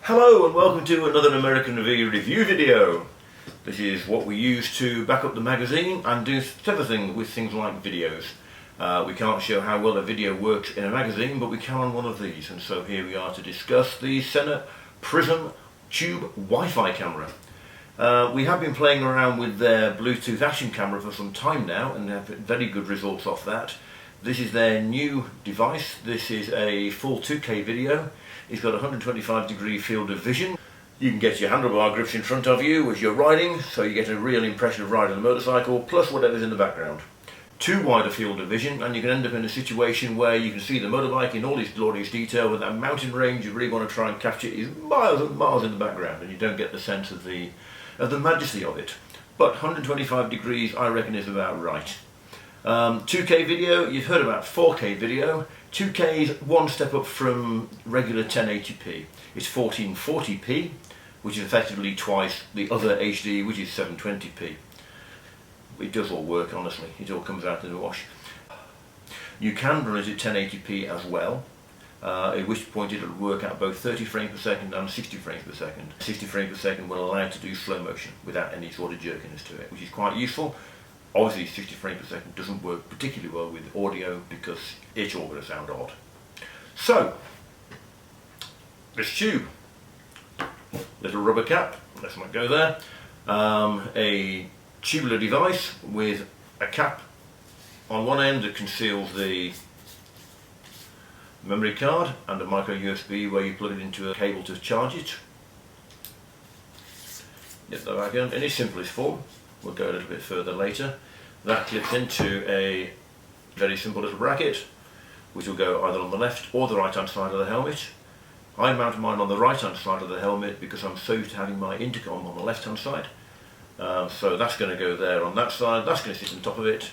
Hello and welcome to another American review video. This is what we use to back up the magazine and do everything with things like videos. We can't show how well a video works in a magazine, but we can on one of these, and so here we are to discuss the Sena Prism Tube Wi-Fi camera. We have been playing around with their Bluetooth action camera for some time now and have very good results off that. This is their new device. This is a full 2K video. It's got 125-degree field of vision. You can get your handlebar grips in front of you as you're riding, so you get a real impression of riding a motorcycle, plus whatever's in the background. Too wide a field of vision, and you can end up in a situation where you can see the motorbike in all its glorious detail, with that mountain range you really want to try and capture is miles and miles in the background, and you don't get the sense of the majesty of it. But 125 degrees, I reckon, is about right. 2K video, you've heard about 4K video. 2K is one step up from regular 1080p. It's 1440p, which is effectively twice the other HD, which is 720p. It does all work, honestly. It all comes out in the wash. You can run it at 1080p as well, at which point it'll work at both 30 frames per second and 60 frames per second. 60 frames per second will allow it to do slow motion without any sort of jerkiness to it, which is quite useful. Obviously 60 frames per second doesn't work particularly well with audio because it's all going to sound odd. So, this tube, little rubber cap, let's not go there, a tubular device with a cap on one end that conceals the memory card and a micro USB where you plug it into a cable to charge it. Get that back in its simplest form. We'll go a little bit further later. That clips into a very simple little bracket which will go either on the left or the right hand side of the helmet. I mount mine on the right hand side of the helmet because I'm so used to having my intercom on the left hand side. So that's going to go there on that side, that's going to sit on top of it.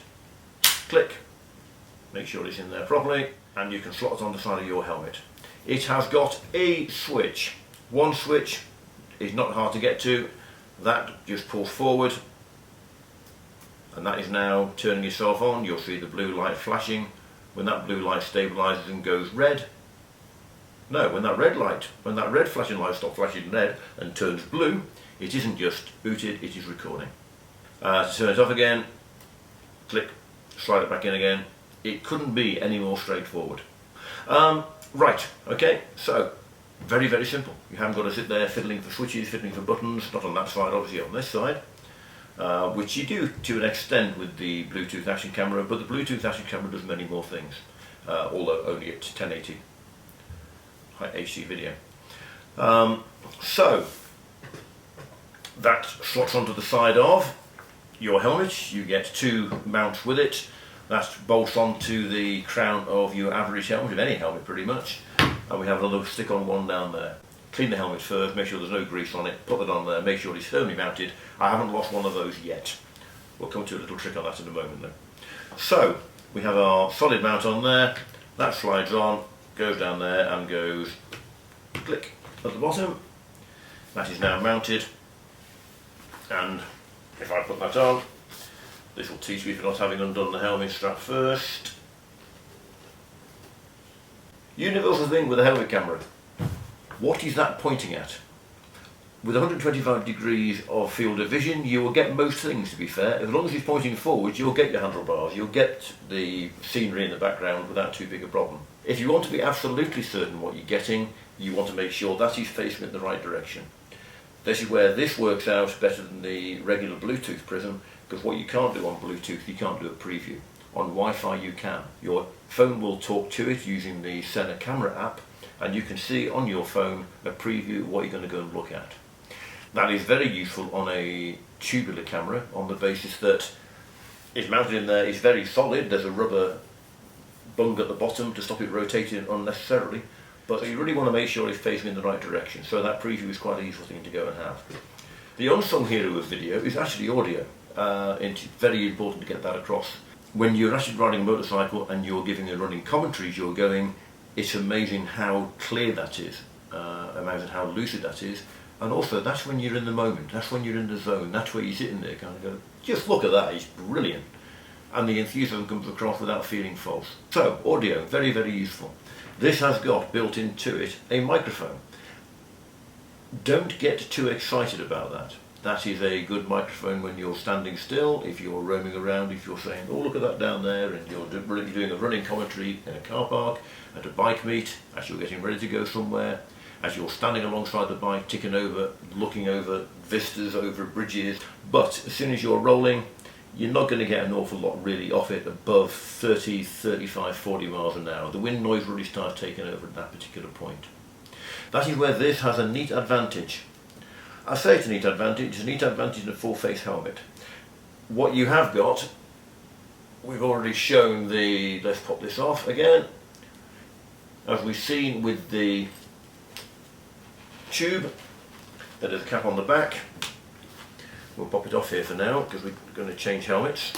Click, make sure it's in there properly, and you can slot it on the side of your helmet. It has got a switch. One switch is not hard to get to. That just pulls forward, and that is now turning itself on. You'll see the blue light flashing. When that blue light stabilizes and goes red, no, when that red flashing light stops flashing red and turns blue, it isn't just booted, it is recording. To turn it off again, click, slide it back in again. It couldn't be any more straightforward. Right, okay, so very, very simple. You haven't got to sit there fiddling for switches, fiddling for buttons, not on that side, obviously on this side, which you do to an extent with the Bluetooth action camera, but the Bluetooth action camera does many more things, although only at 1080 high HD video. So, that slots onto the side of your helmet. You get two mounts with it. That bolts onto the crown of your average helmet, of any helmet pretty much. And we have another stick-on one down there. Clean the helmet first, make sure there's no grease on it, put it on there, make sure it's firmly mounted. I haven't lost one of those yet. We'll come to a little trick on that in a moment though. So, we have our solid mount on there. That slides on, goes down there and goes click at the bottom. That is now mounted. And if I put that on, this will teach me for not having undone the helmet strap first. Universal thing with a helmet camera. What is that pointing at? With 125 degrees of field of vision, you will get most things, to be fair. As long as it's pointing forwards, you'll get your handlebars, you'll get the scenery in the background without too big a problem. If you want to be absolutely certain what you're getting, you want to make sure that is facing in the right direction. This is where this works out better than the regular Bluetooth Prism, because what you can't do on Bluetooth, you can't do a preview. On Wi-Fi you can. Your phone will talk to it using the Sena camera app, and you can see on your phone a preview of what you're going to go and look at. That is very useful on a tubular camera on the basis that it's mounted in there, it's very solid, there's a rubber bung at the bottom to stop it rotating unnecessarily, but you really want to make sure it's facing in the right direction, so that preview is quite a useful thing to go and have. The unsung hero of video is actually audio, and it's very important to get that across. When you're actually riding a motorcycle and you're giving a running commentary as you're going, it's amazing how clear that is, amazing how lucid that is, and also that's when you're in the moment, that's when you're in the zone, that's where you're sitting there kind of going, just look at that, it's brilliant. And the enthusiasm comes across without feeling false. So, audio, very, very useful. This has got built into it a microphone. Don't get too excited about that. That is a good microphone when you're standing still, if you're roaming around, if you're saying, oh look at that down there, and you're doing a running commentary in a car park, at a bike meet, as you're getting ready to go somewhere, as you're standing alongside the bike, ticking over, looking over vistas, over bridges. But as soon as you're rolling, you're not going to get an awful lot really off it above 30, 35, 40 miles an hour. The wind noise really starts taking over at that particular point. That is where this has a neat advantage. I say it's a neat advantage. It's a neat advantage in a full face helmet. What you have got, we've already shown the, let's pop this off again. As we've seen with the tube, there is a cap on the back. We'll pop it off here for now because we're going to change helmets.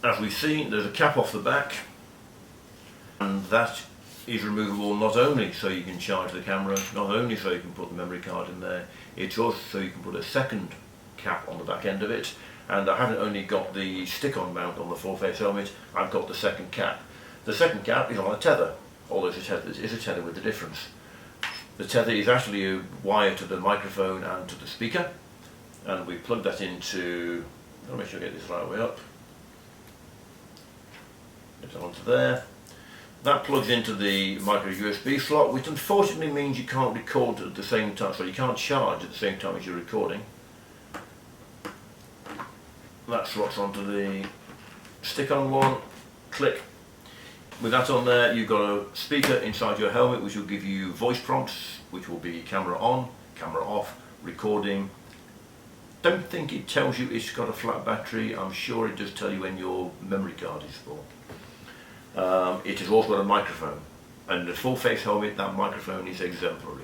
As we've seen, there's a cap off the back, and that is removable not only so you can charge the camera, not only so you can put the memory card in there, it's also so you can put a second cap on the back end of it. And I haven't only got the stick-on mount on the full face helmet, I've got the second cap. The second cap is on a tether, although it's a tether with a difference. The tether is actually a wire to the microphone and to the speaker, and we plug that into, I'll make sure I get this right way up, get it onto there. That plugs into the micro USB slot, which unfortunately means you can't record at the same time, so you can't charge at the same time as you're recording. That slots onto the stick-on one, click. With that on there, you've got a speaker inside your helmet which will give you voice prompts, which will be camera on, camera off, recording. Don't think it tells you it's got a flat battery. I'm sure it does tell you when your memory card is full. It has also got a microphone, and the full face helmet, that microphone is exemplary.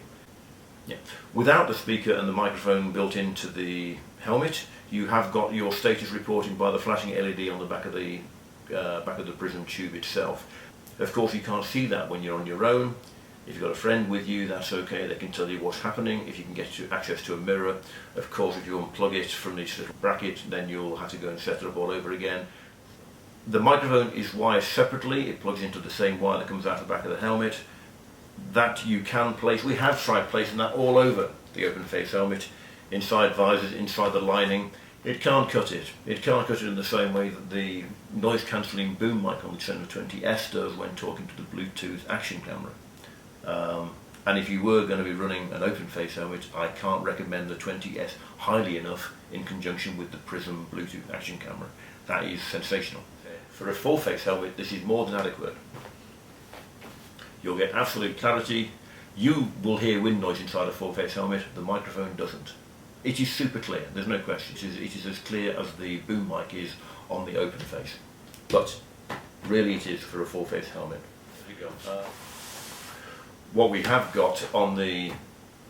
Yeah. Without the speaker and the microphone built into the helmet, you have got your status reporting by the flashing LED on the back of the Prism tube itself. Of course, you can't see that when you're on your own. If you've got a friend with you, that's okay, they can tell you what's happening. If you can get access to a mirror, of course, if you unplug it from this little bracket, then you'll have to go and set it up all over again. The microphone is wired separately. It plugs into the same wire that comes out the back of the helmet. That you can place. We have tried placing that all over the open face helmet, inside visors, inside the lining. It can't cut it. It can't cut it in the same way that the noise cancelling boom mic on the Sena 20S does when talking to the Bluetooth action camera. And if you were going to be running an open face helmet, I can't recommend the 20S highly enough in conjunction with the Prism Bluetooth action camera. That is sensational. For a full face helmet, this is more than adequate. You'll get absolute clarity. You will hear wind noise inside a full face helmet, the microphone doesn't. It is super clear, there's no question. It is as clear as the boom mic is on the open face. But really it is for a full face helmet. There you go. What we have got on the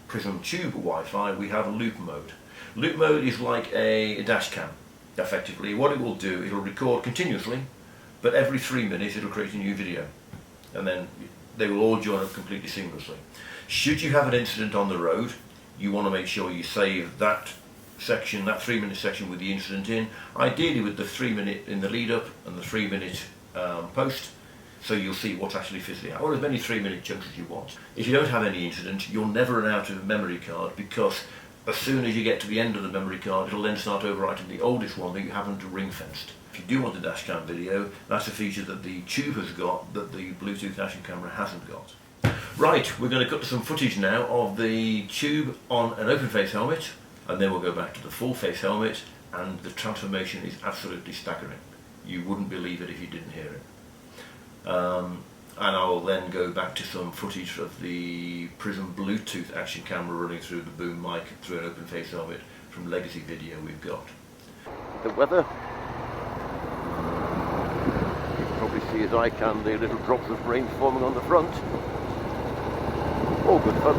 Prism Tube Wi-Fi, we have loop mode. Loop mode is like a dash cam, effectively. What it will do, it'll record continuously, but every 3 minutes it'll create a new video. And then they will all join up completely seamlessly. Should you have an incident on the road, you want to make sure you save that section, that 3-minute section with the incident in, ideally with the 3-minute in the lead up and the 3-minute post, so you'll see what's actually physically out, or as many 3-minute chunks as you want. If you don't have any incident, you'll never run out of a memory card, because as soon as you get to the end of the memory card, it'll then start overwriting the oldest one that you haven't ring-fenced. If you do want a dashcam video, that's a feature that the tube has got that the Bluetooth action camera hasn't got. Right, we're going to cut to some footage now of the tube on an open face helmet, and then we'll go back to the full face helmet, and the transformation is absolutely staggering. You wouldn't believe it if you didn't hear it. And I'll then go back to some footage of the Prism Bluetooth action camera running through the boom mic through an open face helmet from legacy video we've got. The weather. You can probably see as I can the little drops of rain forming on the front. All good fun.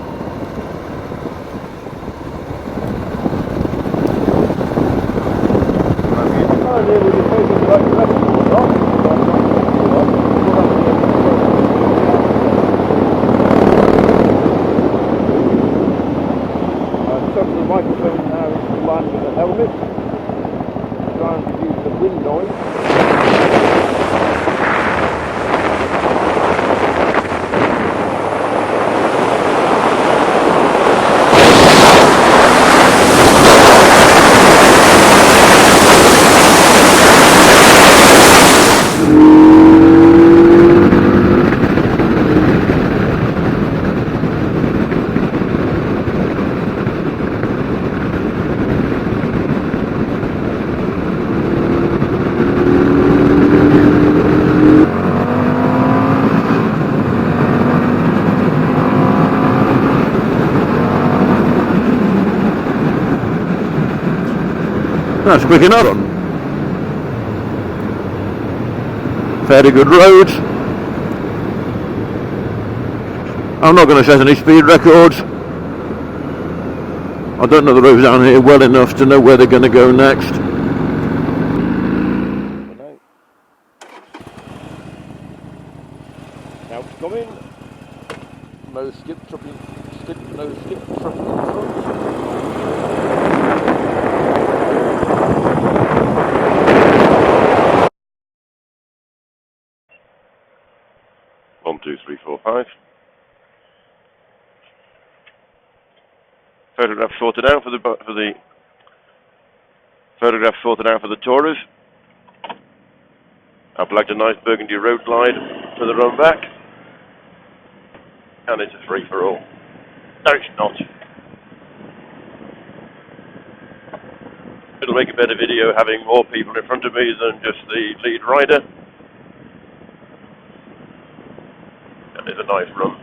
The microphone now is aligned with the helmet, trying to reduce the wind noise. That's quick enough. Fairly good roads. I'm not going to set any speed records. I don't know the roads down here well enough to know where they're going to go next. Now it's coming. No skip truck in front. One, two, three, four, five. Photograph sorted out for the photograph sorted out for the tourers. I've flagged a nice burgundy road glide for the run back, and it's a free for all. No, it's not. It'll make a better video having more people in front of me than just the lead rider. And it's a nice run.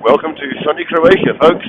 Welcome to sunny Croatia, folks.